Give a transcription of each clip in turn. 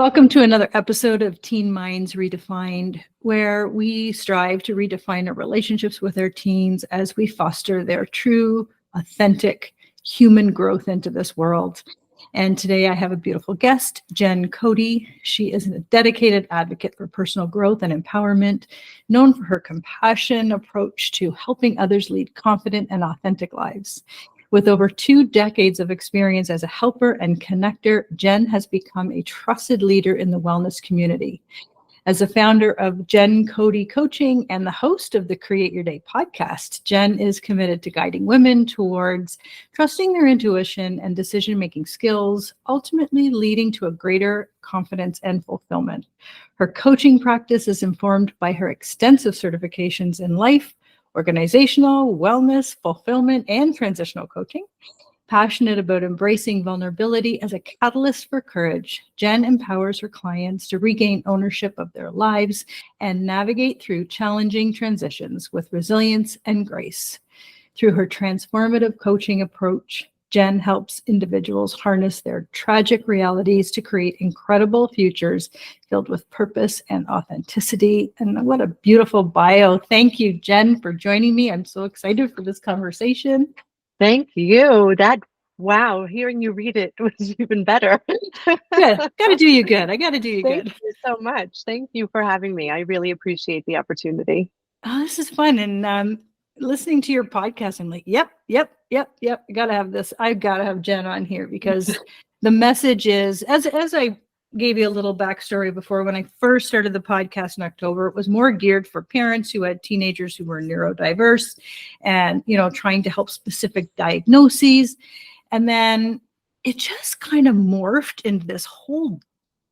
Welcome to another episode of Teen Minds Redefined, where we strive to redefine our relationships with our teens as we foster their true, authentic human growth into this world. And today I have a beautiful guest, Jen Cody. She is a dedicated advocate for personal growth and empowerment, known for her compassion approach to helping others lead confident and authentic lives. With over 2 decades of experience as a helper and connector, Jen has become a trusted leader in the wellness community. As the founder of Jen Cody Coaching and the host of the Create Your Day podcast, Jen is committed to guiding women towards trusting their intuition and decision-making skills, ultimately leading to a greater confidence and fulfillment. Her coaching practice is informed by her extensive certifications in life, organizational, wellness, fulfillment, and transitional coaching. Passionate about embracing vulnerability as a catalyst for courage, Jen empowers her clients to regain ownership of their lives and navigate through challenging transitions with resilience and grace. Through her transformative coaching approach, Jen helps individuals harness their tragic realities to create incredible futures filled with purpose and authenticity. And what a beautiful bio. Thank you, Jen, for joining me. I'm so excited for this conversation. Thank you. Wow, hearing you read it was even better. Good. Got to do you good. I got to do you good. Thank you so much. Thank you for having me. I really appreciate the opportunity. Oh, this is fun. And listening to your podcast, I'm like, yep. I got to have this. I've got to have Jen on here because the message is, as I gave you a little backstory before, when I first started the podcast in October, it was more geared for parents who had teenagers who were neurodiverse and, trying to help specific diagnoses. And then it just kind of morphed into this whole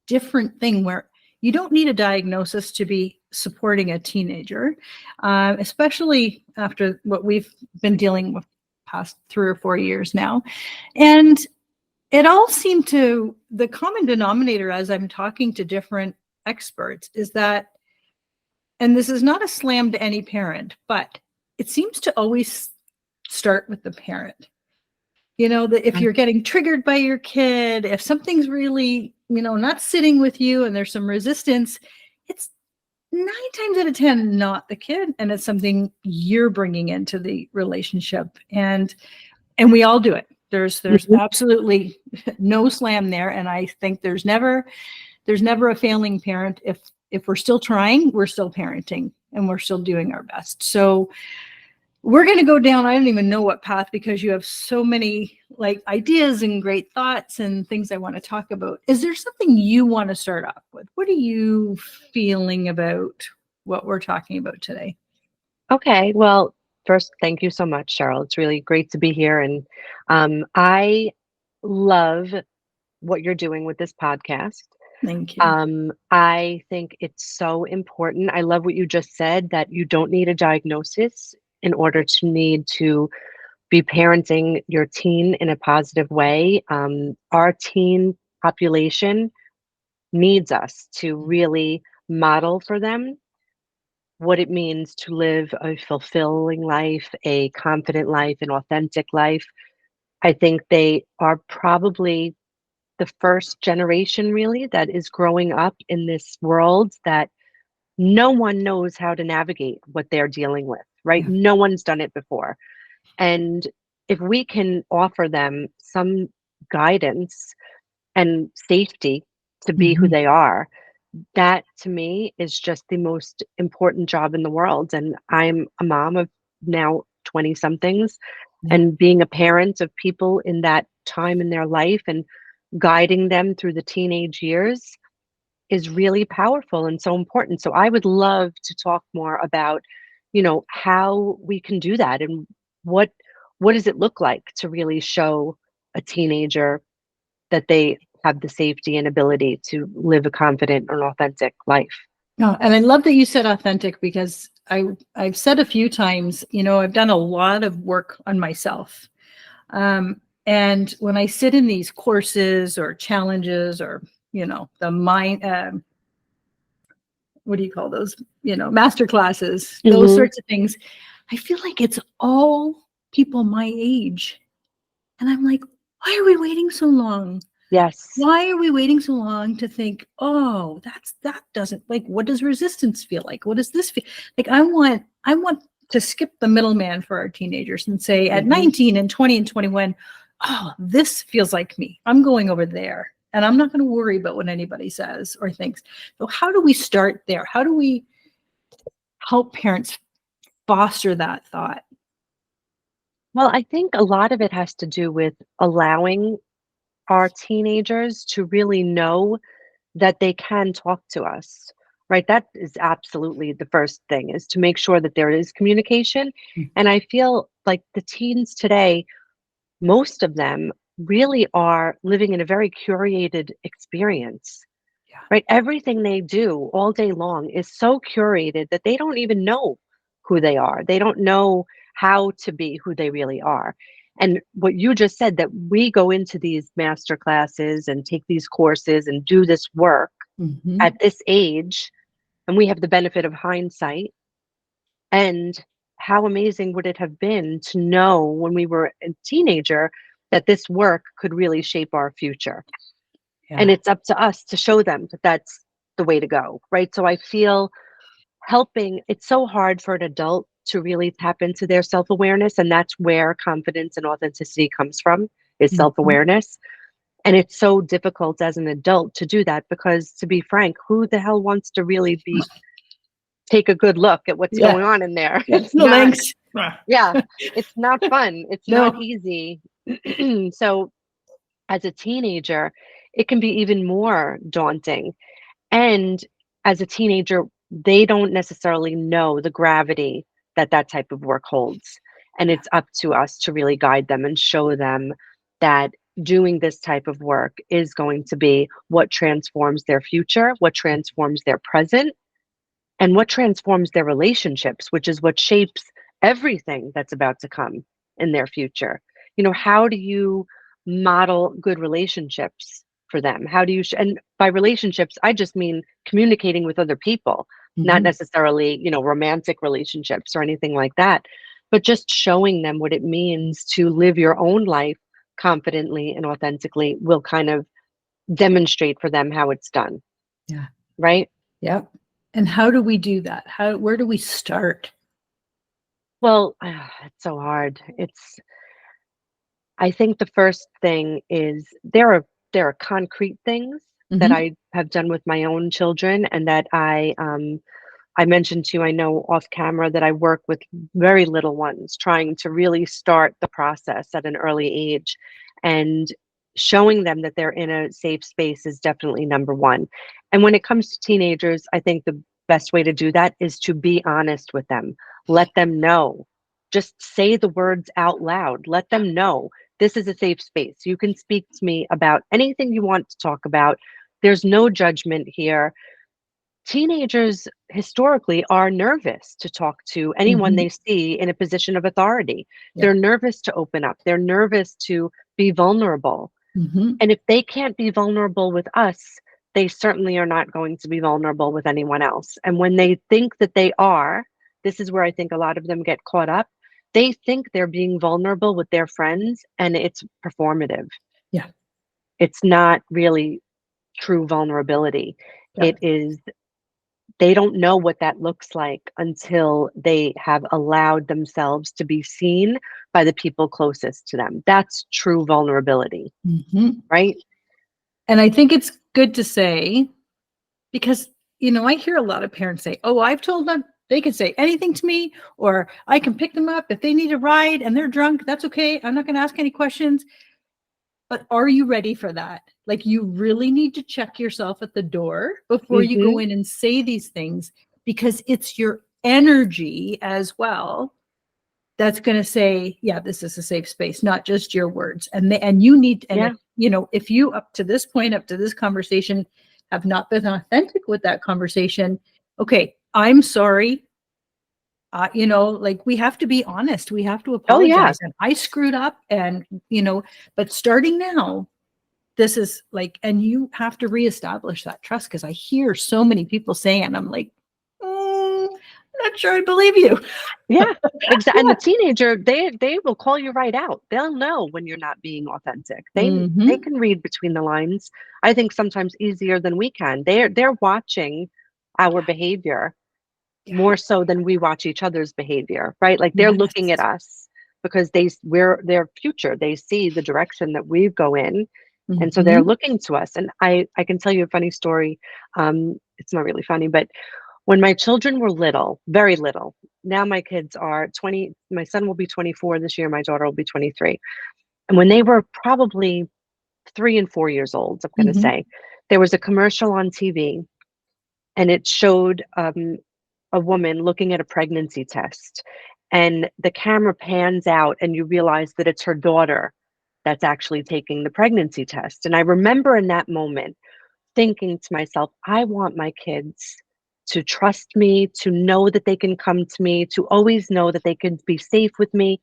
different thing where you don't need a diagnosis to be supporting a teenager, especially after what we've been dealing with past 3 or 4 years now. And it all seemed to, the common denominator as I'm talking to different experts is that, and this is not a slam to any parent, but it seems to always start with the parent. That if you're getting triggered by your kid, if something's really, not sitting with you and there's some resistance, it's 9 times out of 10 not the kid, and it's something you're bringing into the relationship. And we all do it. There's absolutely no slam there, and I think there's never a failing parent. If we're still trying, we're still parenting, and we're still doing our best. So we're going to go down, I don't even know what path, because you have so many ideas and great thoughts and things I want to talk about. Is there something you want to start off with? What are you feeling about what we're talking about today? Okay. Well, first, thank you so much, Cheryl. It's really great to be here. And I love what you're doing with this podcast. Thank you. I think it's so important. I love what you just said, that you don't need a diagnosis in order to need to be parenting your teen in a positive way. Our teen population needs us to really model for them what it means to live a fulfilling life, a confident life, an authentic life. I think they are probably the first generation really that is growing up in this world that no one knows how to navigate what they're dealing with, right? Yeah. No one's done it before. And if we can offer them some guidance and safety to be who they are, that to me is just the most important job in the world. And I'm a mom of now 20 somethings, and being a parent of people in that time in their life and guiding them through the teenage years is really powerful and so important. So I would love to talk more about, how we can do that, and what does it look like to really show a teenager that they have the safety and ability to live a confident and authentic life. No, and I love that you said authentic, because I've said a few times, I've done a lot of work on myself. And when I sit in these courses or challenges or, the mind, what do you call those? Master classes, those sorts of things. I feel like it's all people my age. And I'm like, why are we waiting so long? Yes. Why are we waiting so long to think, oh, that doesn't, like, what does resistance feel like? What does this feel like? I want to skip the middleman for our teenagers and say at 19 and 20 and 21, oh, this feels like me. I'm going over there. And I'm not going to worry about what anybody says or thinks. So how do we start there? How do we help parents foster that thought? Well, I think a lot of it has to do with allowing our teenagers to really know that they can talk to us, right? That is absolutely the first thing, is to make sure that there is communication. Mm. And I feel like the teens today, most of them really are living in a very curated experience, Yeah. right? Everything they do all day long is so curated that they don't even know who they are. They don't know how to be who they really are. And what you just said, that we go into these master classes and take these courses and do this work Mm-hmm. at this age, and we have the benefit of hindsight. And how amazing would it have been to know when we were a teenager that this work could really shape our future? And Yeah. it's up to us to show them that that's the way to go, right? So I feel helping, it's so hard for an adult to really tap into their self-awareness, and that's where confidence and authenticity comes from, is Mm-hmm. self-awareness. And it's so difficult as an adult to do that because, to be frank, who the hell wants to really take a good look at what's Yeah. going on in there? Yeah. It's No not, thanks. yeah, it's not fun. It's not No. easy. So as a teenager, it can be even more daunting. And as a teenager, they don't necessarily know the gravity that that type of work holds. And Yeah. it's up to us to really guide them and show them that doing this type of work is going to be what transforms their future, what transforms their present, and what transforms their relationships, which is what shapes everything that's about to come in their future. You know, how do you model good relationships for them? How do you, and by relationships, I just mean communicating with other people, not Mm-hmm. necessarily, romantic relationships or anything like that, but just showing them what it means to live your own life confidently and authentically will kind of demonstrate for them how it's done, Yeah. right? Yep. And how do we do that? Where do we start? Well, it's so hard. I think the first thing is there are concrete things that Mm-hmm. I have done with my own children, and that I mentioned to you, I know off camera, that I work with very little ones, trying to really start the process at an early age, and showing them that they're in a safe space is definitely number one. And when it comes to teenagers, I think the best way to do that is to be honest with them. Let them know. Just say the words out loud. Let them know this is a safe space. You can speak to me about anything you want to talk about. There's no judgment here. Teenagers historically are nervous to talk to anyone Mm-hmm. they see in a position of authority. Yeah. They're nervous to open up. They're nervous to be vulnerable. Mm-hmm. And if they can't be vulnerable with us, they certainly are not going to be vulnerable with anyone else. And when they think that they are, this is where I think a lot of them get caught up. They think they're being vulnerable with their friends, and it's performative. Yeah. It's not really true vulnerability. Yeah. It is, they don't know what that looks like until they have allowed themselves to be seen by the people closest to them. That's true vulnerability, Mm-hmm. right? And I think it's good to say, because, I hear a lot of parents say, oh, I've told them they can say anything to me, or I can pick them up if they need a ride and they're drunk. That's okay. I'm not going to ask any questions. But are you ready for that? Like, you really need to check yourself at the door before you go Hmm. in and say these things, because it's your energy as well that's going to say, yeah, this is a safe space, not just your words. And you need, and Yeah. if you up to this point, up to this conversation, have not been authentic with that conversation, okay, I'm sorry. Like, we have to be honest. We have to Oh, yeah. apologize. And I screwed up, and, but starting now, this is like, and you have to reestablish that trust, because I hear so many people saying, and I'm like, mm, not sure I believe you. Yeah, exactly. And the teenager, they will call you right out. They'll know when you're not being authentic. They Hmm. can read between the lines. I think sometimes easier than we can. They're watching our behavior Yeah. more so than we watch each other's behavior, right? Like they're looking at Yes. us because we're their future. They see the direction that we go in. And so they're Hmm. looking to us. And I can tell you a funny story. It's not really funny, but when my children were little, very little, now my kids are 20, my son will be 24 this year, my daughter will be 23. And when they were probably 3 and 4 years old, I'm going to Hmm. say, there was a commercial on TV and it showed a woman looking at a pregnancy test. And the camera pans out and you realize that it's her daughter that's actually taking the pregnancy test. And I remember in that moment thinking to myself, I want my kids to trust me, to know that they can come to me, to always know that they can be safe with me.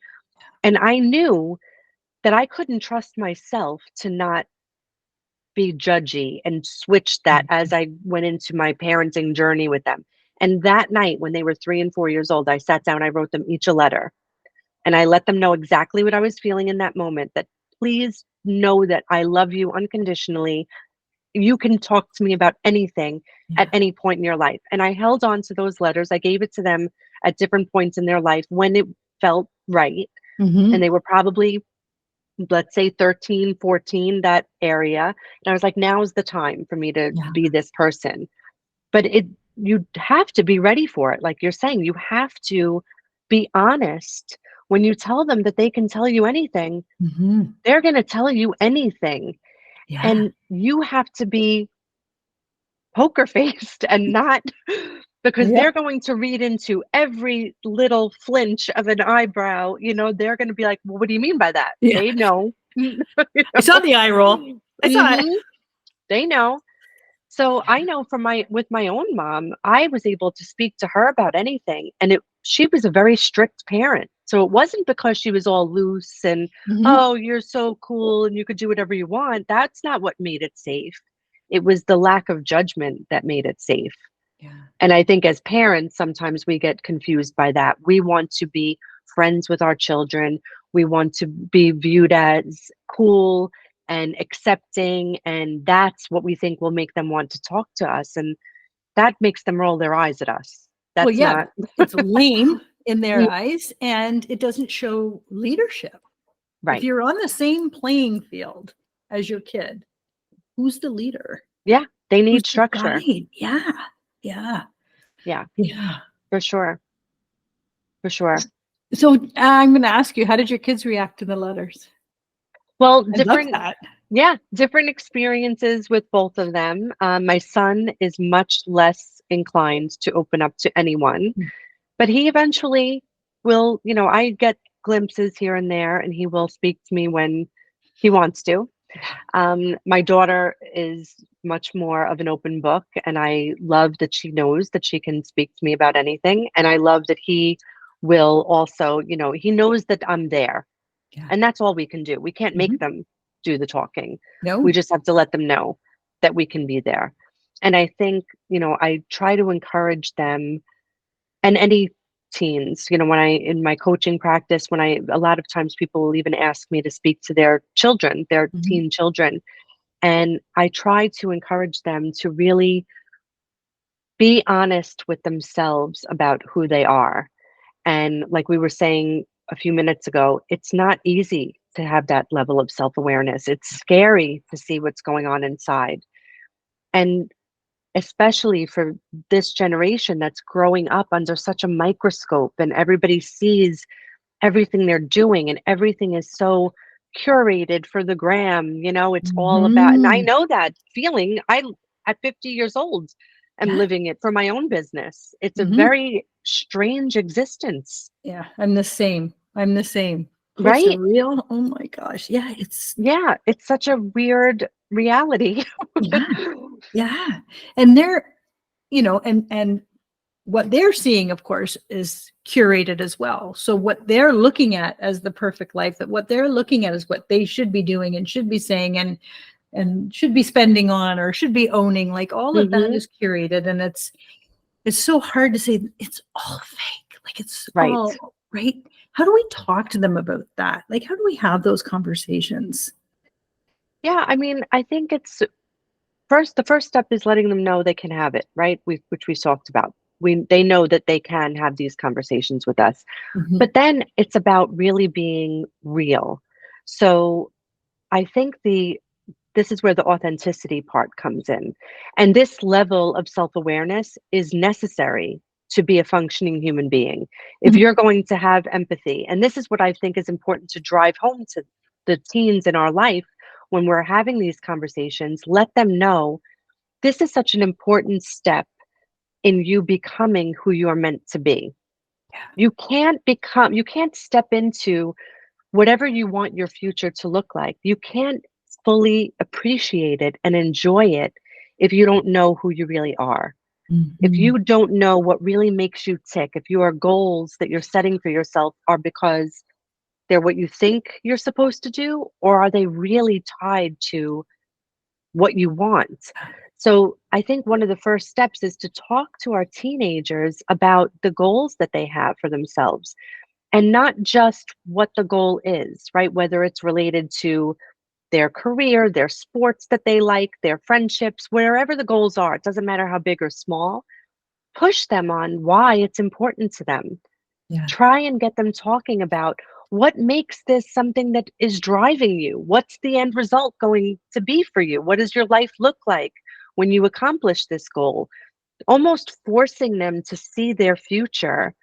And I knew that I couldn't trust myself to not be judgy and switch that as I went into my parenting journey with them. And that night, when they were 3 and 4 years old, I sat down, I wrote them each a letter, and I let them know exactly what I was feeling in that moment, that please know that I love you unconditionally. You can talk to me about anything at Yeah. any point in your life. And I held on to those letters. I gave it to them at different points in their life when it felt right. And Hmm. they were probably, let's say 13, 14, that area. And I was like, now is the time for me to Yeah. be this person. But you have to be ready for it. Like you're saying, you have to be honest. When you tell them that they can tell you anything, Hmm. they're going to tell you anything. Yeah. And you have to be poker faced and not because Yep. they're going to read into every little flinch of an eyebrow. They're going to be like, well, what do you mean by that? Yeah. They know. I saw the eye roll. I saw it. Hmm. They know. So I know from with my own mom, I was able to speak to her about anything. And she was a very strict parent. So it wasn't because she was all loose and, Hmm. oh, you're so cool and you could do whatever you want. That's not what made it safe. It was the lack of judgment that made it safe. Yeah. And I think as parents, sometimes we get confused by that. We want to be friends with our children. We want to be viewed as cool and accepting. And that's what we think will make them want to talk to us. And that makes them roll their eyes at us. Well, That's yeah, not it's lame in their Mm, eyes and it doesn't show leadership. If right. you're on the same playing field as your kid, who's the leader? Yeah. They Who's need the structure. guide? Yeah. Yeah. Yeah, Yeah. for sure. For sure. So I'm going to ask you, how did your kids react to the letters? Well, I love that. yeah, different experiences with both of them. My son is much less inclined to open up to anyone, but he eventually will, I get glimpses here and there, and he will speak to me when he wants to. My daughter is much more of an open book, and I love that she knows that she can speak to me about anything. And I love that he will also, he knows that I'm there. Yeah. And that's all we can do. We can't make Mhm. them do the talking. We No. just have to let them know that we can be there. And I think, I try to encourage them and any teens, when in my coaching practice, a lot of times people will even ask me to speak to their children, their Mhm. teen children. And I try to encourage them to really be honest with themselves about who they are. And like we were saying a few minutes ago, it's not easy to have that level of self awareness. It's scary to see what's going on inside. And especially for this generation that's growing up under such a microscope and everybody sees everything they're doing and everything is so curated for the gram, it's all about, and I Mhm. know that feeling. At 50 years old, am Yeah. living it for my own business. It's a Mhm. very strange existence, Yeah. I'm the same. I'm the same. Posts are right? real. Oh my gosh. Yeah. It's, Yeah, it's such a weird reality. yeah. Yeah. And they're, and what they're seeing, of course, is curated as well. So what they're looking at as the perfect life, that what they're looking at is what they should be doing and should be saying and should be spending on or should be owning. Like all of that Hmm. is curated, and it's so hard to say it's all fake. Like it's Right. all right. How do we talk to them about that? Like, how do we have those conversations? Yeah, I mean, I think it's first, the first step is letting them know they can have it, right? Which we talked about. They know that they can have these conversations with us. Mhm. But then it's about really being real. So I think this is where the authenticity part comes in. And this level of self-awareness is necessary to be a functioning human being. If Mhm. you're going to have empathy, and this is what I think is important to drive home to the teens in our life when we're having these conversations, let them know this is such an important step in you becoming who you're meant to be. You can't step into whatever you want your future to look like. You can't fully appreciate it and enjoy it if you don't know who you really are. If Mhm. you don't know what really makes you tick, if your goals that you're setting for yourself are because they're what you think you're supposed to do, or are they really tied to what you want? So I think one of the first steps is to talk to our teenagers about the goals that they have for themselves and not just what the goal is, right? Whether it's related to their career, their sports that they like, their friendships, wherever the goals are, it doesn't matter how big or small, push them on why it's important to them. Yeah. Try and get them talking about what makes this something that is driving you. What's the end result going to be for you? What does your life look like when you accomplish this goal? Almost forcing them to see their future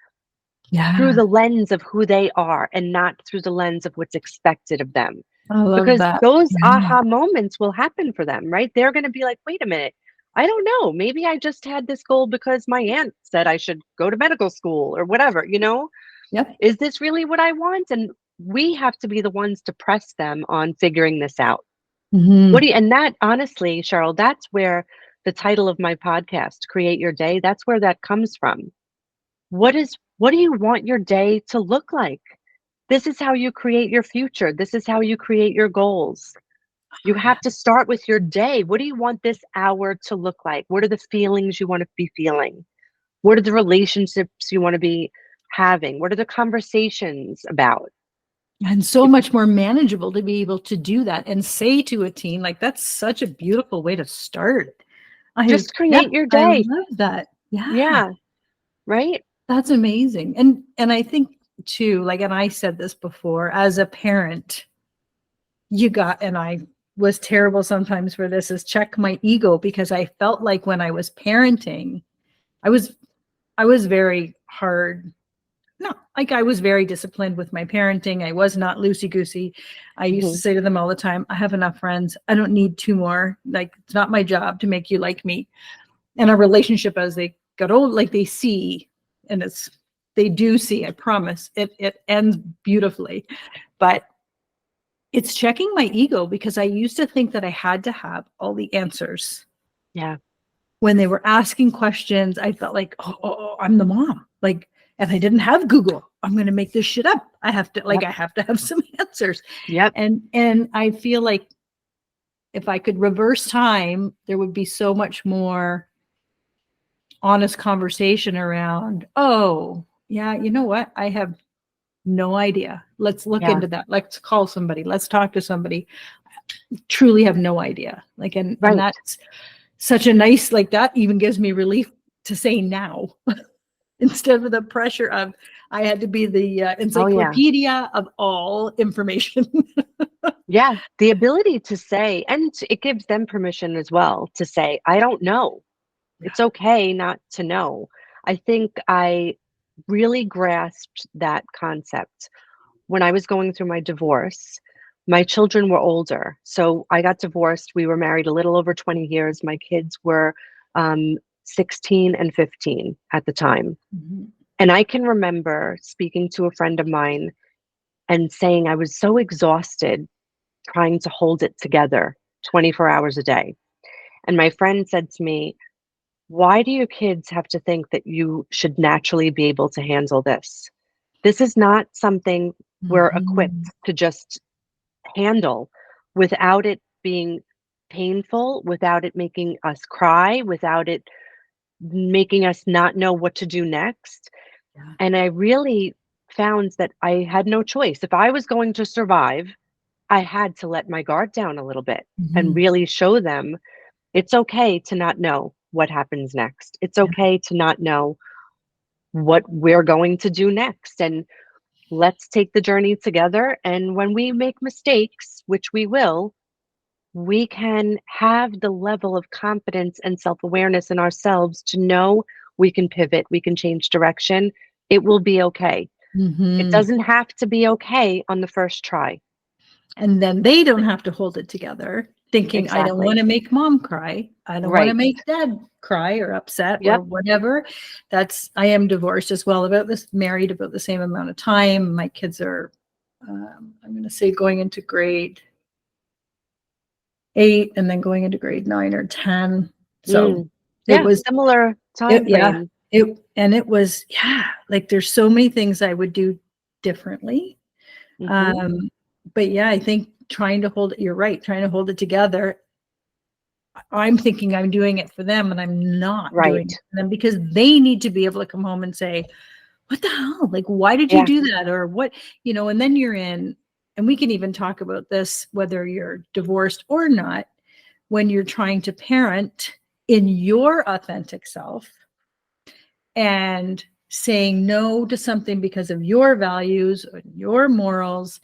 through Yeah. the lens of who they are and not through the lens of what's expected of them. I love Because that. those Yeah. aha moments will happen for them, right? They're going to be like, wait a minute, I don't know. Maybe I just had this goal because my aunt said I should go to medical school or whatever, you know? Yep. Is this really what I want? And we have to be the ones to press them on figuring this out. Mhm. And that honestly, Cheryl, that's where the title of my podcast, Create Your Day, that's where that comes from. What do you want your day to look like? This is how you create your future. This is how you create your goals. You Oh, yeah. have to start with your day. What do you want this hour to look like? What are the feelings you want to be feeling? What are the relationships you want to be having? What are the conversations about? And so If much more manageable to be able to do that and say to a teen, like, that's such a beautiful way to start. just Yeah, create your I day. love that. Yeah, Yeah, right? that's amazing. And I think too, like, and I said this before, as a parent, and I was terrible sometimes for this, is check my ego, because I felt like when I was parenting, I was I was very hard. No, like, I was very disciplined with my parenting. I was not loosey goosey. I used to Hmm. say to them all the time, I have enough friends. I don't need two more. Like, it's not my job to make you like me. And our relationship, as they got old, like, they see, and they do see, I promise, it ends beautifully. But it's checking my ego, because I used to think that I had to have all the answers. Yeah, When they were asking questions, I felt like, oh, I'm the mom. Like, and I didn't have Google. I'm going to make this shit up. yep, I have to have some answers. yep, And I feel like if I could reverse time, there would be so much more honest conversation around, oh, yeah, you know what? I have no idea. Let's look yeah, into that. Let's call somebody. Let's talk to somebody. Truly have no idea. Like, and right. that's such a nice, like, that even gives me relief to say now, instead of the pressure of I had to be the Oh, yeah. encyclopedia of all information. Yeah, the ability to say, and it gives them permission as well to say, I don't know. Yeah. It's okay not to know. I think I really grasped that concept when I was going through my divorce. My children were older. So I got divorced. We were married a little over 20 years. My kids were 16 and 15 at the time. Mhm. And I can remember speaking to a friend of mine and saying I was so exhausted trying to hold it together 24 hours a day. And my friend said to me, why do your kids have to think that you should naturally be able to handle this? This is not something we're Mhm. equipped to just handle without it being painful, without it making us cry, without it making us not know what to do next. Yeah. And I really found that I had no choice. If I was going to survive, I had to let my guard down a little bit and Mhm. really show them it's okay to not know what happens next. It's Yeah. okay to not know what we're going to do next. And let's take the journey together. And when we make mistakes, which we will, we can have the level of confidence and self awareness in ourselves to know we can pivot, we can change direction. It will be okay. It Mhm. doesn't have to be okay on the first try. And then they don't have to hold it together thinking, I don't want Exactly. to make mom cry. I don't want to Right. make dad cry or upset or Yep. whatever. I am divorced as well, about this, married about the same amount of time. My kids are, I'm going to say, going into grade 8 and then going into grade 9 or 10. So Mm. it Yeah. was, Similar time yeah, frame. it was, yeah, like there's so many things I would do differently. Hmm. Um, but yeah, I think you're right, trying to hold it together. I'm thinking I'm doing it for them and I'm not doing Right. it for them because they need to be able to come home and say, what the hell? Like, why did you Yeah. do that? Or what, and then you're in, and we can even talk about this, whether you're divorced or not, when you're trying to parent in your authentic self and saying no to something because of your values or your morals,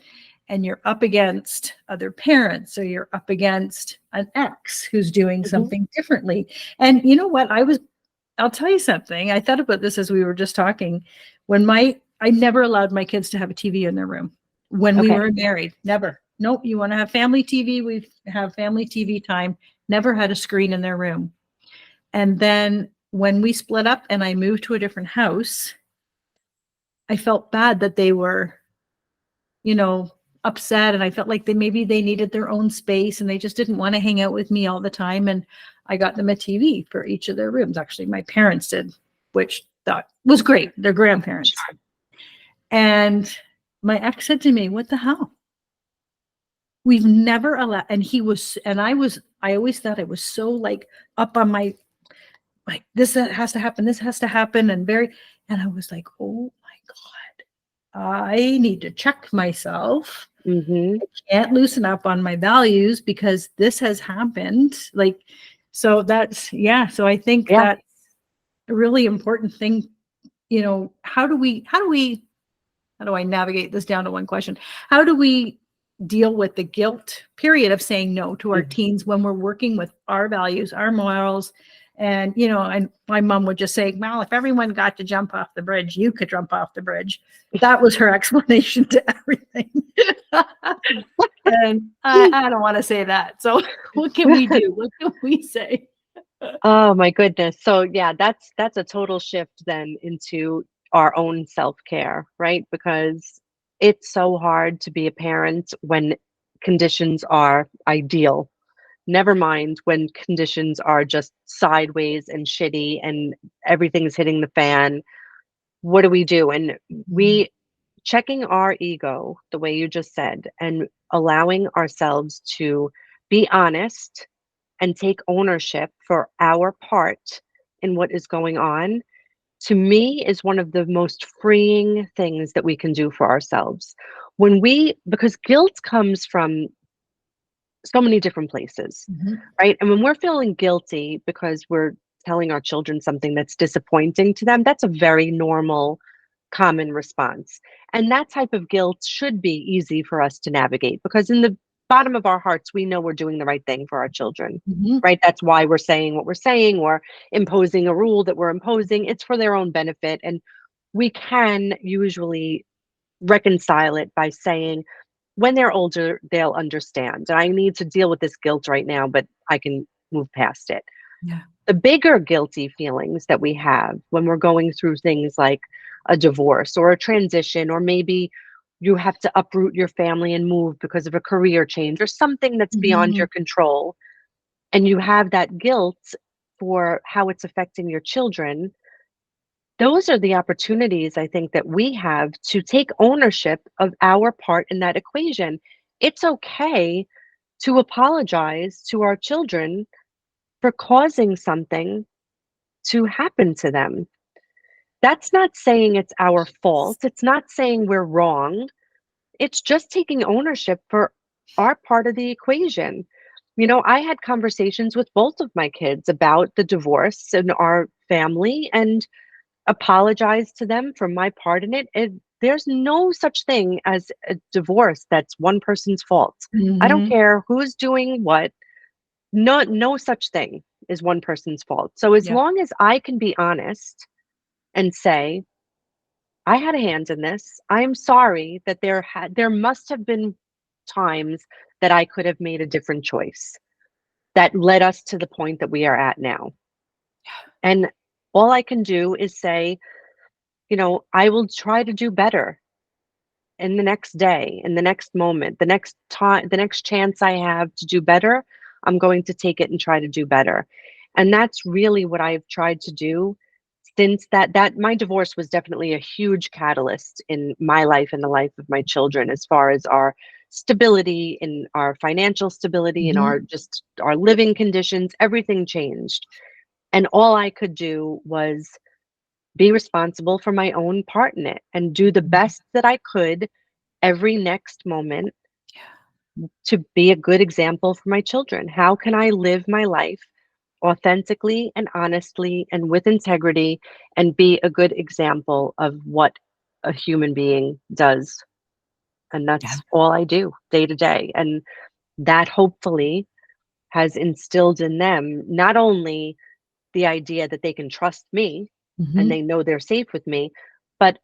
and you're up against other parents, or you're up against an ex who's doing Hmm. something differently. And you know what? I'll tell you something. I thought about this as we were just talking. I never allowed my kids to have a TV in their room when we Okay. were married. Never. Nope. You want to have family TV? We have family TV time. Never had a screen in their room. And then when we split up and I moved to a different house, I felt bad that they were, you know, upset, and I felt like maybe they needed their own space and they just didn't want to hang out with me all the time. And I got them a TV for each of their rooms. Actually, my parents did, which that was great. They're grandparents. Sure. And my ex said to me, "What the hell? We've never allowed." And I always thought I was so like up on my, like, this has to happen, this has to happen, and I was like, oh my God, I need to check myself. Hmm. I can't loosen up on my values because this has happened. Like, so that's, yeah. So I think Yeah. that's a really important thing. How do I navigate this down to one question? How do we deal with the guilt period of saying no to our teens when we're working with our values, our morals? And, and my mom would just say, well, if everyone got to jump off the bridge, you could jump off the bridge. That was her explanation to everything. And I don't want to say that. So what can we do? What can we say? Oh my goodness. So yeah, that's a total shift then into our own self-care, right? Because it's so hard to be a parent when conditions are ideal. Never mind when conditions are just sideways and shitty and everything's hitting the fan. What do we do? And Mhm. we checking our ego, the way you just said, and allowing ourselves to be honest and take ownership for our part in what is going on, to me, is one of the most freeing things that we can do for ourselves. Because guilt comes from so many different places, Mhm. right? And when we're feeling guilty because we're telling our children something that's disappointing to them, that's a very normal, common response. And that type of guilt should be easy for us to navigate because in the bottom of our hearts, we know we're doing the right thing for our children, Mhm. right? That's why we're saying what we're saying or imposing a rule that we're imposing. It's for their own benefit. And we can usually reconcile it by saying, when they're older, they'll understand. I need to deal with this guilt right now, but I can move past it. Yeah. The bigger guilty feelings that we have when we're going through things like a divorce or a transition, or maybe you have to uproot your family and move because of a career change or something that's beyond Mhm. your control, and you have that guilt for how it's affecting your children, those are the opportunities I think that we have to take ownership of our part in that equation. It's okay to apologize to our children for causing something to happen to them. That's not saying it's our fault. It's not saying we're wrong. It's just taking ownership for our part of the equation. I had conversations with both of my kids about the divorce in our family and apologized to them for my part in it. There's no such thing as a divorce that's one person's fault. I don't Hmm. care who's doing what. No such thing is one person's fault. So as Yep. long as I can be honest and say, I had a hand in this. I'm sorry that there must have been times that I could have made a different choice that led us to the point that we are at now. And all I can do is say, I will try to do better in the next day, in the next moment, the next time, the next chance I have to do better, I'm going to take it and try to do better. And that's really what I've tried to do since that my divorce was definitely a huge catalyst in my life and the life of my children as far as our stability in our financial stability and Hmm. our living conditions, everything changed. And all I could do was be responsible for my own part in it and do the best that I could every next moment to be a good example for my children. How can I live my life authentically and honestly and with integrity and be a good example of what a human being does? And Yeah. that's all I do day to day. And that hopefully has instilled in them not only the idea that they can trust me and Hmm. they know they're safe with me, but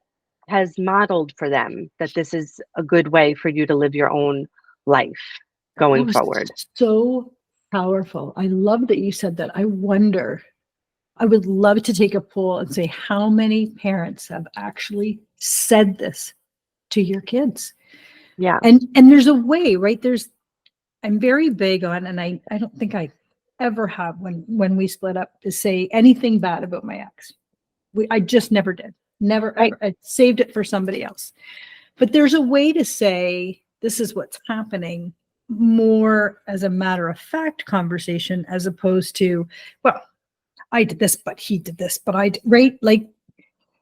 has modeled for them that this is a good way for you to live your own life That going was forward. so powerful. I love that you said that. I would love to take a poll and say how many parents have actually said this to your kids. Yeah. And there's a way, right? I'm very big on, and I don't think I ever have when we split up to say anything bad about my ex. I just never did. Never Right. ever. I saved it for somebody else. But there's a way to say this is what's happening more as a matter of fact conversation as opposed to, well, I did this, but he did this, but right? Like,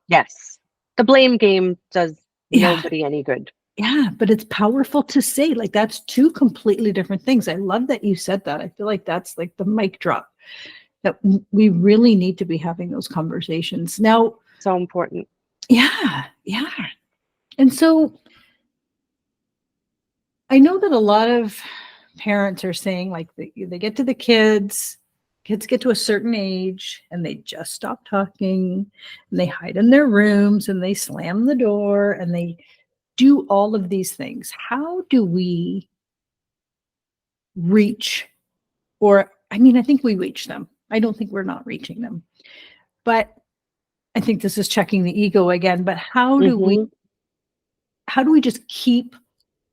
Yes. The blame game does yeah, nobody any good. yeah, but it's powerful to say, like, that's two completely different things. I love that you said that. I feel like that's like the mic drop that we really need to be having those conversations. Now, So important. yeah, yeah. And so I know that a lot of parents are saying, like, they get to the kids get to a certain age and they just stop talking and they hide in their rooms and they slam the door and they do all of these things. How do we reach, or I mean, I think we reach them. I don't think we're not reaching them. But I think this is checking the ego again, but Hmm. how do we just keep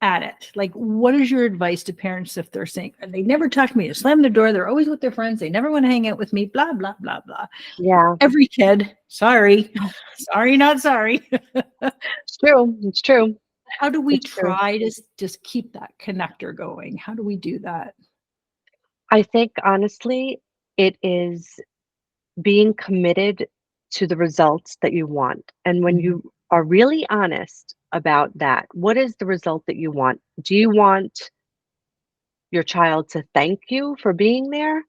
at it? Like, what is your advice to parents if they're saying they never talk to me, they slam the door, they're always with their friends, they never want to hang out with me, blah, blah, blah, blah. Yeah. Every kid, sorry, sorry, not sorry. It's true. It's true. How do we It's true. try to just keep that connector going? How do we do that? I think honestly, it is being committed to the results that you want. And when Mhm. you are really honest about that, what is the result that you want? Do you want your child to thank you for being there?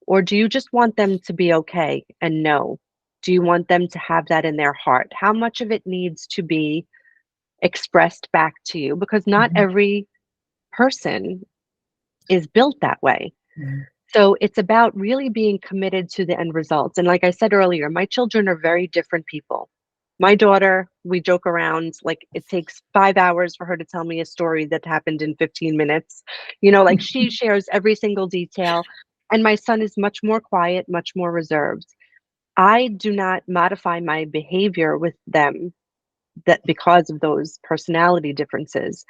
Or do you just want them to be okay and know? Do you want them to have that in their heart? How much of it needs to be expressed back to you? Because not Mhm. every person is built that way. Mhm. So it's about really being committed to the end results. And like I said earlier, my children are very different people. My daughter, we joke around like it takes 5 hours for her to tell me a story that happened in 15 minutes. Like she shares every single detail. And my son is much more quiet, much more reserved. I do not modify my behavior with them that because of those personality differences.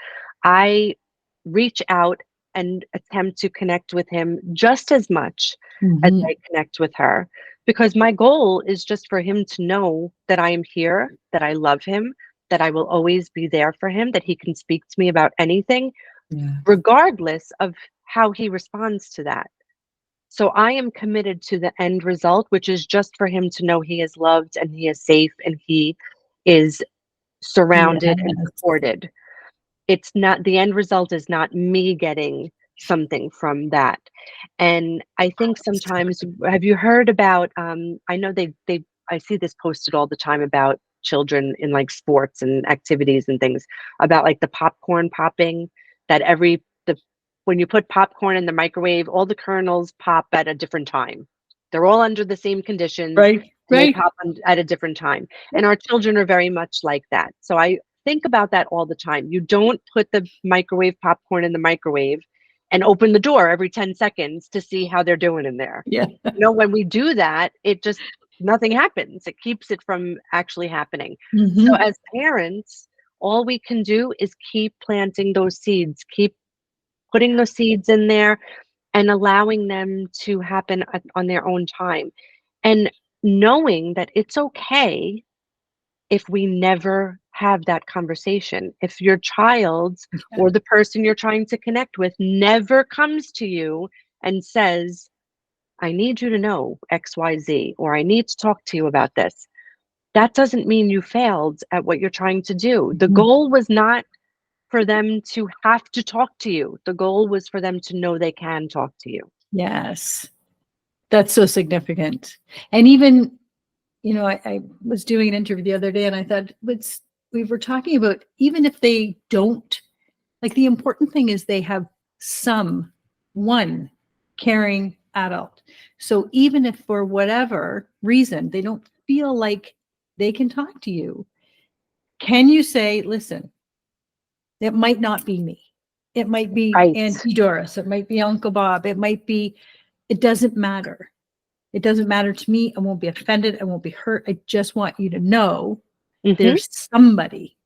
I reach out and attempt to connect with him just as much as Mhm. I connect with her because my goal is just for him to know that I am here, that I love him, that I will always be there for him, that he can speak to me about anything, Yeah. regardless of how he responds to that. So I am committed to the end result, which is just for him to know he is loved and he is safe and he is surrounded and Yes. supported. It's not, the end result is not me getting something from that. And I think sometimes, have you heard about, I know I see this posted all the time about children in like sports and activities and things, about like the popcorn popping, that when you put popcorn in the microwave, all the kernels pop at a different time. They're all under the same conditions Right. and they Right. pop at a different time. And our children are very much like that. So I think about that all the time. You don't put the microwave popcorn in the microwave and open the door every 10 seconds to see how they're doing in there. Yeah. When we do that, nothing happens. It keeps it from actually happening. Mm-hmm. So as parents, all we can do is keep planting those seeds, keep putting those seeds in there and allowing them to happen on their own time. And knowing that it's okay if we never have that conversation. If your child or the person you're trying to connect with never comes to you and says, I need you to know XYZ, or I need to talk to you about this, that doesn't mean you failed at what you're trying to do. The Mhm. goal was not for them to have to talk to you. The goal was for them to know they can talk to you. Yes. That's so significant. And even, I was doing an interview the other day and I thought, we were talking about, even if they don't, like, the important thing is they have one caring adult. So even if for whatever reason they don't feel like they can talk to you, can you say, listen, it might not be me. It might be Right. Auntie Doris. It might be Uncle Bob. It doesn't matter. It doesn't matter to me. I won't be offended. I won't be hurt. I just want you to know there's somebody.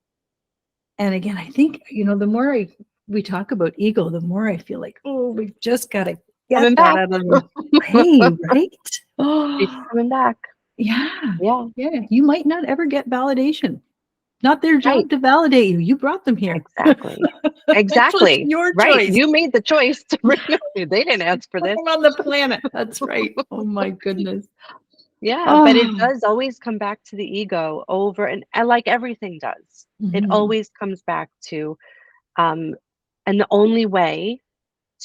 And again, I think, the more we talk about ego, the more I feel like, oh, we've just got to get Coming that back. out of the way, right? It's Oh, coming back. yeah. Yeah. Yeah. You might not ever get validation. Not their job Right. to validate you. You brought them here. Exactly. It's Exactly. your Right. choice. You made the choice to bring them here. They didn't ask for this. I'm on the planet. That's right. Oh my goodness. Yeah, but it Oh. does always come back to the ego over and like everything does. It Mhm. always comes back to and the only way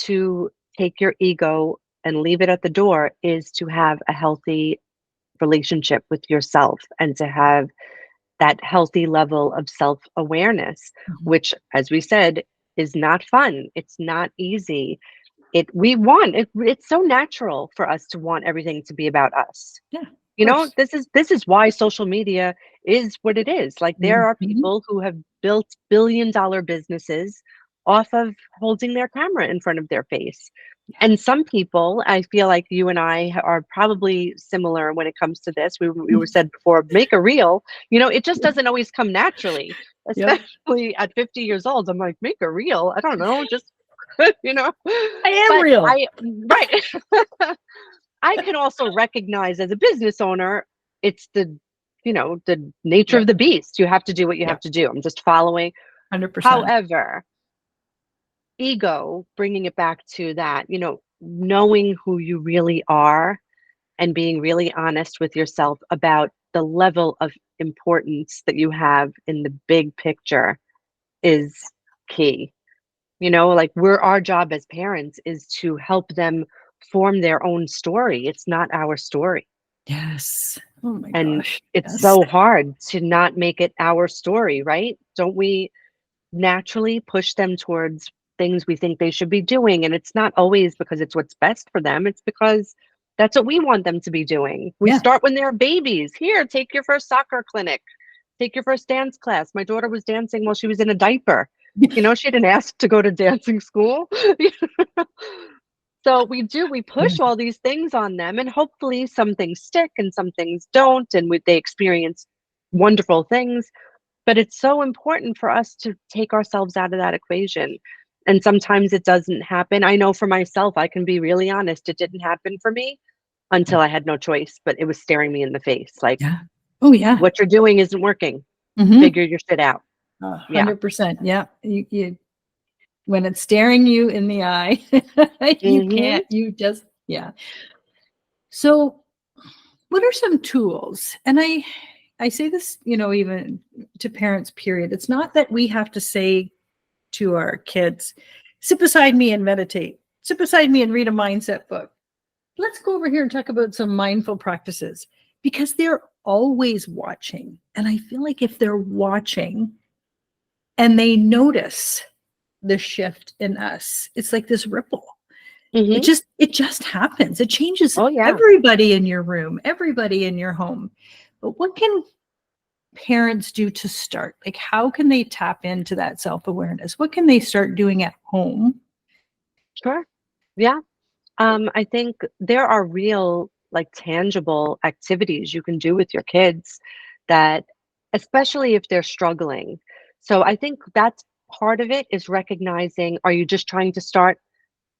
to take your ego and leave it at the door is to have a healthy relationship with yourself and to have that healthy level of self-awareness, Mhm. which, as we said, is not fun. It's not easy. It's so natural for us to want everything to be about us. Yeah, of course. This is why social media is what it is. Like, there are Mhm. people who have built billion-dollar businesses off of holding their camera in front of their face. And some people, I feel like you and I are probably similar when it comes to this. We were said before, make a reel. It just doesn't always come naturally, Yep. especially at 50 years old. I'm like, make a reel? I don't know, just you know. I am But real. right. I can also recognize as a business owner, it's the nature of Yep. the beast. You have to do what you Yep. have to do. I'm just following. 100%. However, ego, bringing it back to that, knowing who you really are and being really honest with yourself about the level of importance that you have in the big picture is key. Like, our job as parents is to help them form their own story. It's not our story. Yes. Oh my And gosh. it's Yes. so hard to not make it our story, right? Don't we naturally push them towards things we think they should be doing? And it's not always because it's what's best for them, it's because that's what we want them to be doing. We Yeah. start when they're babies. Here, take your first soccer clinic, take your first dance class. My daughter was dancing while she was in a diaper. She didn't ask to go to dancing school. So we push all these things on them, and hopefully some things stick and some things don't, and they experience wonderful things. But it's so important for us to take ourselves out of that equation. And sometimes it doesn't happen. I know for myself, I can be really honest, it didn't happen for me until I had no choice, but it was staring me in the face. Like, Yeah. Oh yeah. what you're doing isn't working. Mhm. Figure your shit out. Yeah. 100%. Yeah. You when it's staring you in the eye, Mhm. you just Yeah. So what are some tools? And I say this, even to parents, period. It's not that we have to say to our kids, sit beside me and meditate, sit beside me and read a mindset book. Let's go over here and talk about some mindful practices, because they're always watching. And I feel like if they're watching and they notice the shift in us, it's like this ripple. Hmm. It just happens. It changes Oh yeah. everybody in your room, everybody in your home. But what can parents do to start? Like, how can they tap into that self-awareness? What can they start doing at home? Sure. Yeah. I think there are real, like, tangible activities you can do with your kids that, especially if they're struggling. So I think that's part of it, is recognizing, are you just trying to start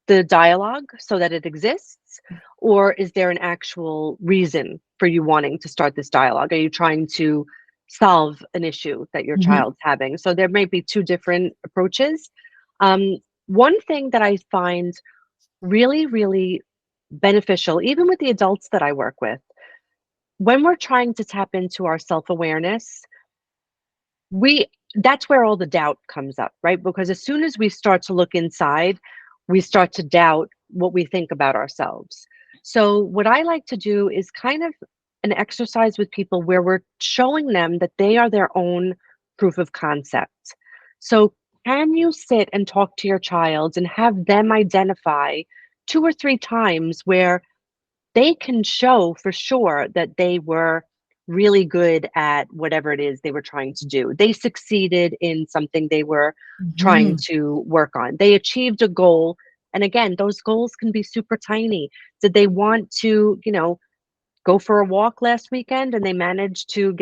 the dialogue so that it exists? Or is there an actual reason for you wanting to start this dialogue? Are you trying to solve an issue that your Mhm. child's having? So there may be two different approaches. Um, One thing that I find really, really beneficial, even with the adults that I work with, when we're trying to tap into our self-awareness, we that's where all the doubt comes up, right? Because as soon as we start to look inside, we start to doubt what we think about ourselves. So what I like to do is kind of an exercise with people where we're showing them that they are their own proof of concept. So can you sit and talk to your child and have them identify two or three times where they can show for sure that they were really good at whatever it is they were trying to do. They succeeded in something they were trying Mhm. to work on. They achieved a goal. And again, those goals can be super tiny. Did they want to, go for a walk last weekend and they managed to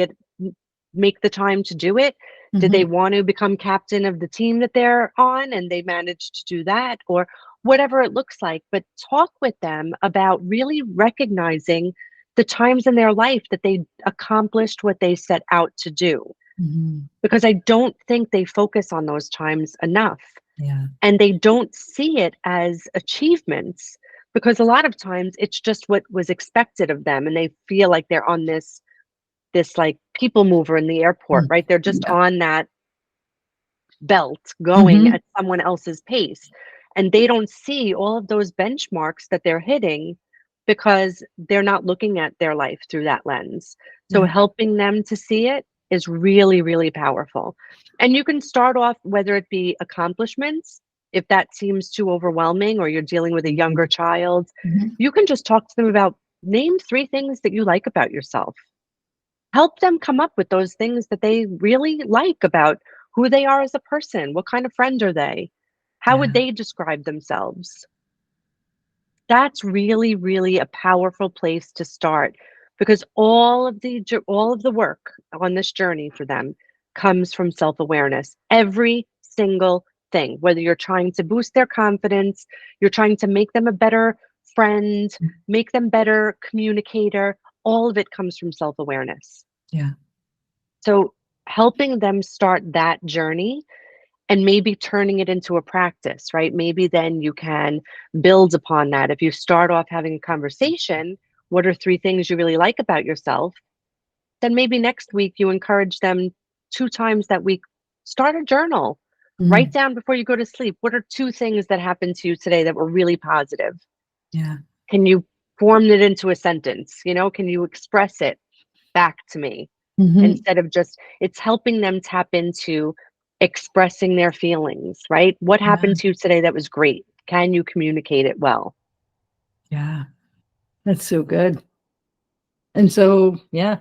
make the time to do it? Did they Mhm. want to become captain of the team that they're on and they managed to do that? Or whatever it looks like, but talk with them about really recognizing the times in their life that they accomplished what they set out to do. Mhm. Because I don't think they focus on those times enough, Yeah. and they don't see it as achievements, because a lot of times it's just what was expected of them and they feel like they're on this like people mover in the airport, Mm. right? They're just Yeah. on that belt going Mhm. at someone else's pace. And they don't see all of those benchmarks that they're hitting because they're not looking at their life through that lens. So Yeah. helping them to see it is really, really powerful. And you can start off, whether it be accomplishments, if that seems too overwhelming or you're dealing with a younger child, Mhm. you can just talk to them about, name three things that you like about yourself. Help them come up with those things that they really like about who they are as a person. What kind of friend are they? How would Yeah. they describe themselves? That's really, really a powerful place to start, because all of the work on this journey for them comes from self-awareness. Every single thing, whether you're trying to boost their confidence, you're trying to make them a better friend, make them better communicator, all of it comes from self-awareness. Yeah. So helping them start that journey and maybe turning it into a practice, right? Maybe then you can build upon that. If you start off having a conversation, what are three things you really like about yourself? Then maybe next week you encourage them two times that week. Start a journal. Write Mm. down before you go to sleep, what are two things that happened to you today that were really positive? Yeah. Can you form it into a sentence? Can you express it back to me? Mhm. Instead of just, it's helping them tap into expressing their feelings, right? What Yeah. happened to you today that was great? Can you communicate it well? Yeah. That's so good. And so, yeah,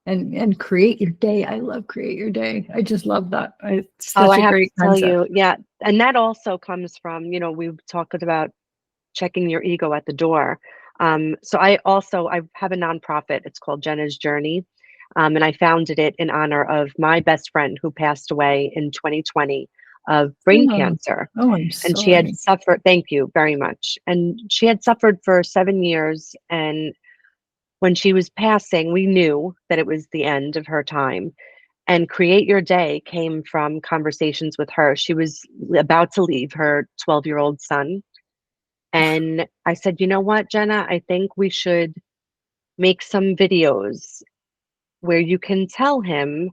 and create your day. I love create your day. I just love that. It's Oh, such I a have to great tell concept. you, yeah. And that also comes from, we've talked about checking your ego at the door. So I have a nonprofit. It's called Jenna's Journey. And I founded it in honor of my best friend who passed away in 2020 of brain Oh, cancer. oh, I'm And she had sorry. suffered, thank you very much. And she had suffered for 7 years. And when she was passing, we knew that it was the end of her time. And Create Your Day came from conversations with her. She was about to leave her 12-year-old son. And I said, you know what, Jenna, I think we should make some videos where you can tell him,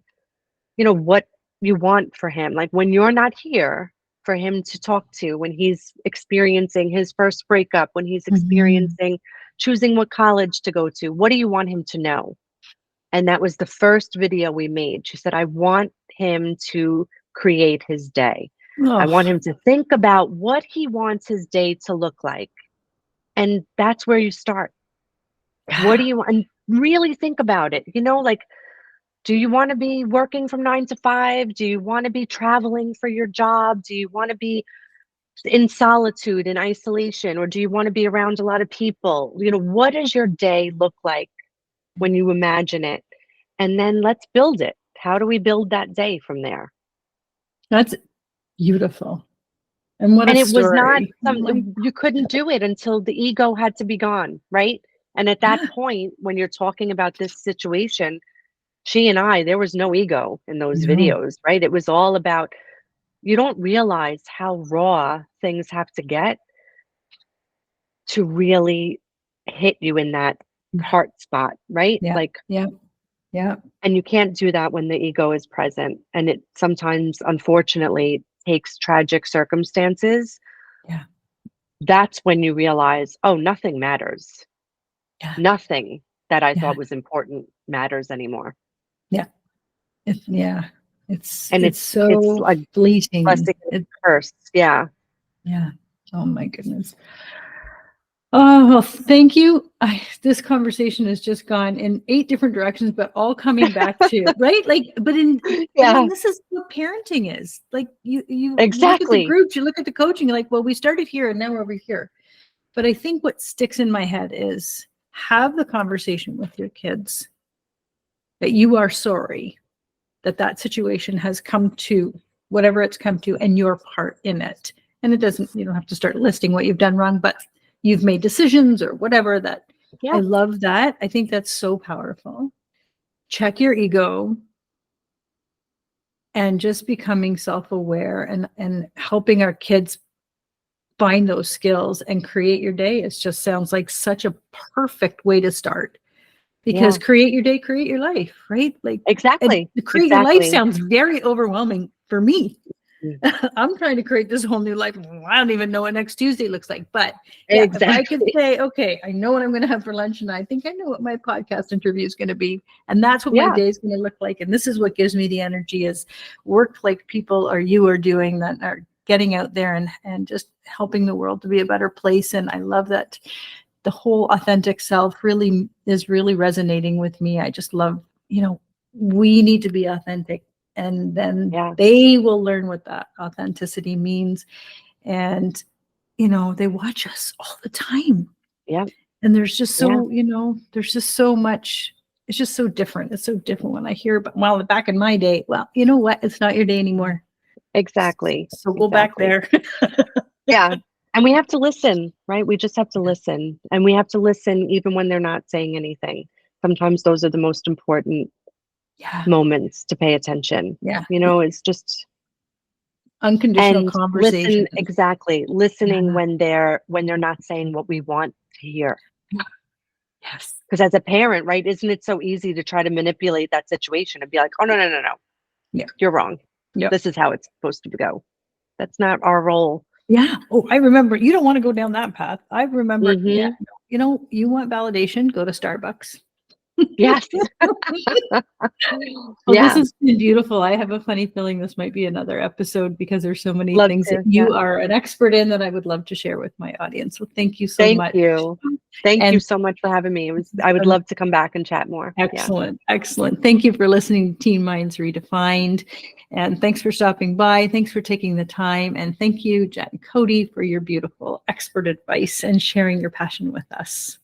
what you want for him. Like when you're not here for him to talk to, when he's experiencing his first breakup, when he's Mhm. experiencing choosing what college to go to, what do you want him to know? And that was the first video we made. She said, I want him to create his day. I want Oh, him to think about what he wants his day to look like. And that's where you start. What do yeah. you want? And really think about it. Like, do you want to be working from 9 to 5? Do you want to be traveling for your job? Do you want to be in solitude and isolation? Or do you want to be around a lot of people? What does your day look like when you imagine it? And then let's build it. How do we build that day from there? That's beautiful. And what a And it was not story. Oh some, my you couldn't do it until the ego had to be gone, right? And at that God. point, when you're talking about this situation, she and I, there was no ego in those No. videos, right? It was all about, you don't realize how raw things have to get to really hit you in that Yeah. heart spot, right? Yeah. Like, Yeah. Yeah. and you can't do that when the ego is present. And it sometimes, unfortunately, takes tragic circumstances. Yeah. That's when you realize, oh, nothing matters. Yeah. Nothing that I Yeah. thought was important matters anymore. Yeah. Yeah. It's And it's it's so like fleeting. blessing and curse. Yeah. Yeah. Oh my goodness. Oh, well, thank you. This conversation has just gone in 8 different directions, but all coming back to, right? Like, but I Yeah, mean, this is what parenting is. Like you look at the exactly. groups, you look at the coaching, you're like, well, we started here and now we're over here. But I think what sticks in my head is have the conversation with your kids that you are sorry that that situation has come to whatever it's come to and your part in it. And it doesn't, you don't have to start listing what you've done wrong, but you've made decisions or whatever that. I Yeah. love that. I think that's so powerful. Check your ego and just becoming self-aware and helping our kids find those skills and create your day. It just sounds like such a perfect way to start. Because Yeah. create your day, create your life, right? Like, and Exactly. to create your life Exactly. sounds very overwhelming for me. Mm. I'm trying to create this whole new life. I don't even know what next Tuesday looks like. But yeah, if I could Exactly. say, okay, I know what I'm going to have for lunch, and I think I know what my podcast interview is going to be, and that's what my Yeah. day is going to look like, and this is what gives me the energy is work like people or you are doing that are getting out there and just helping the world to be a better place. And I love that the whole authentic self really is really resonating with me. I just love, we need to be authentic, and then Yeah. they will learn what that authenticity means. And, they watch us all the time. Yeah. And there's just Yeah. there's just so much. It's just so different. It's so different when I hear, but well, back in my day, well, you know what? It's not your day anymore. Exactly. So go back Exactly. there. Yeah. And we have to listen, right? We just have to listen. And we have to listen even when they're not saying anything. Sometimes those are the most important Yeah. moments to pay attention. Yeah. It's just, Unconditional and conversation. listen, exactly. Listening Yeah. when they're not saying what we want to hear. Yes. Because as a parent, right, isn't it so easy to try to manipulate that situation and be like, oh, no, no, no, no, Yeah. you're wrong. Yep. This is how it's supposed to go. That's not our role. Yeah. Oh, I remember. You don't want to go down that path. I remember. Yeah. Mm-hmm. You want validation? Go to Starbucks. Yes. Well, this Yeah. has been beautiful. I have a funny feeling this might be another episode because there's so many Love things that to. Yeah. you are an expert in that I would love to share with my audience. So thank you so Thank much. you. Thank you And so much for having me. I would love to come back and chat more. Yeah. excellent. Excellent. Thank you for listening to Teen Minds Redefined. And thanks for stopping by. Thanks for taking the time. And thank you, Jen and Cody, for your beautiful expert advice and sharing your passion with us.